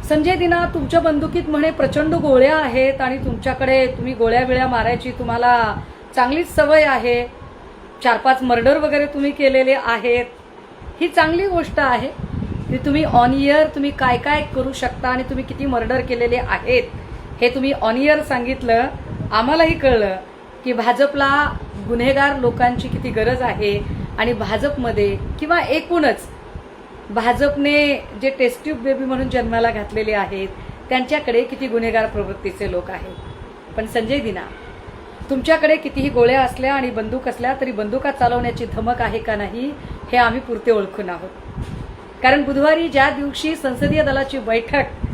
संजय दिना, तुमच्या बंदुकीत म्हणे प्रचंड गोळ्या आहेत आणि तुमच्याकडे तुम्ही गोळ्या बिळ्या मारायची तुम्हाला चांगलीच सवय आहे. 4-5 मर्डर वगैरे तुम्ही केलेले आहेत. ही चांगली गोष्ट आहे की तुम्ही ऑन इयर तुम्ही काय काय करू शकता आणि तुम्ही किती मर्डर केलेले आहेत हे तुम्ही ऑन इयर सांगितलं. आम्हालाही कळलं की भाजपला गुन्हेगार लोकांची किती गरज आहे आणि भाजपमध्ये किंवा एकूणच भाजपने जे टेस्ट ट्यूब बेबी म्हणून जन्माला घातलेले आहेत त्यांच्याकडे किती गुन्हेगार प्रवृत्तीचे लोक आहेत. पण संजय दिना, तुमच्याकडे कितीही गोळ्या असल्या आणि बंदूक असल्या तरी बंदुका चालवण्याची धमक आहे का नाही हे आम्ही पुरते ओळखून आहोत. कारण बुधवारी ज्या दिवशी संसदीय दलाची बैठक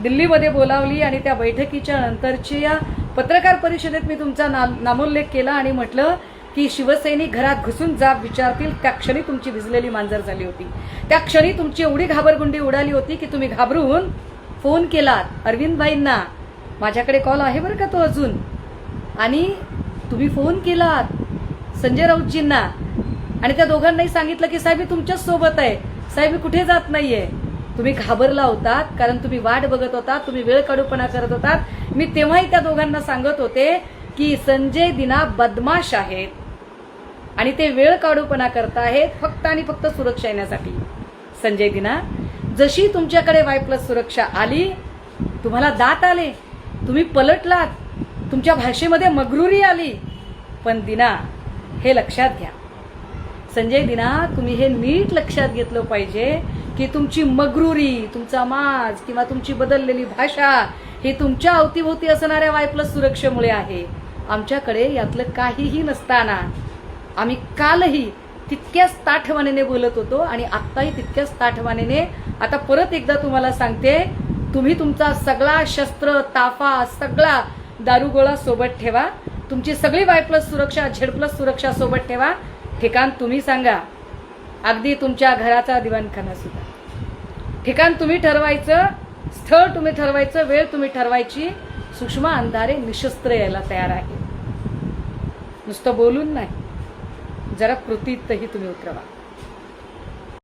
दिल्लीमध्ये बोलावली आणि त्या बैठकीच्या नंतरच्या पत्रकार परिषदेत मी तुमचा नामोल्लेख केला आणि म्हटलं की शिवसैनिक घरात घुसून जाब विचारतील त्या क्षणी तुमची भिजलेली मांजर झाली होती. त्या क्षणी तुमची एवढी घाबरगुंडी उडाली होती की तुम्ही घाबरून फोन केलात अरविंद भाईंना. माझ्याकडे कॉल आहे बरं का तो अजून. आणि तुम्ही फोन केलात संजय राऊतजींना आणि त्या दोघांनाही सांगितलं की साहेब तुमच्याच सोबत आहे, साहेब कुठे जात नाहीये. तुम्ही घाबरला होतात कारण तुम्ही वाट बघत होतात, तुम्ही वेळ काढूपणा करत होतात. मी तेव्हाही त्या दोघांना सांगत होते की संजय दिना बदमाश आहेत आणि ते वेळ काढूपणा करत आहेत फक्त आणि फक्त सुरक्षा येण्यासाठी. संजय दिना, जशी तुमच्याकडे Y+ सुरक्षा आली तुम्हाला दात आले, तुम्ही पलटलात, तुमच्या भाषेमध्ये मगरुरी आली. पण दिना, हे लक्षात घ्या संजय दिना, तुम्ही हे नीट लक्षात घेतलं पाहिजे की तुमची मगरुरी, तुमचा माज किंवा तुमची बदललेली भाषा ही तुमच्या अवतीभोवती असणाऱ्या Y+ सुरक्षेमुळे आहे. आमच्याकडे यातलं काहीही नसताना आम्ही कालही तितक्याच ताठवानेने बोलत होतो आणि आत्ताही तितक्याच ताठवानेने. आता परत एकदा तुम्हाला सांगते, तुम्ही तुमचा सगळा शस्त्र ताफा सगळा दारुगोळा सोबत ठेवा, तुमची सगळी Y+ सुरक्षा Z+ सुरक्षा सोबत ठेवा. ठिकाण तुम्ही सांगा, अगदी तुमच्या घराचा दिवाणखाना सुद्धा. ठिकाण तुम्ही ठरवायचं, स्थळ तुम्ही ठरवायचं, वेळ तुम्ही ठरवायची. सुषमा अंधारे निशस्त्र यायला तयार आहे. नुसतं बोलून नाही, जरा कृतीतही तुम्ही उतरवा.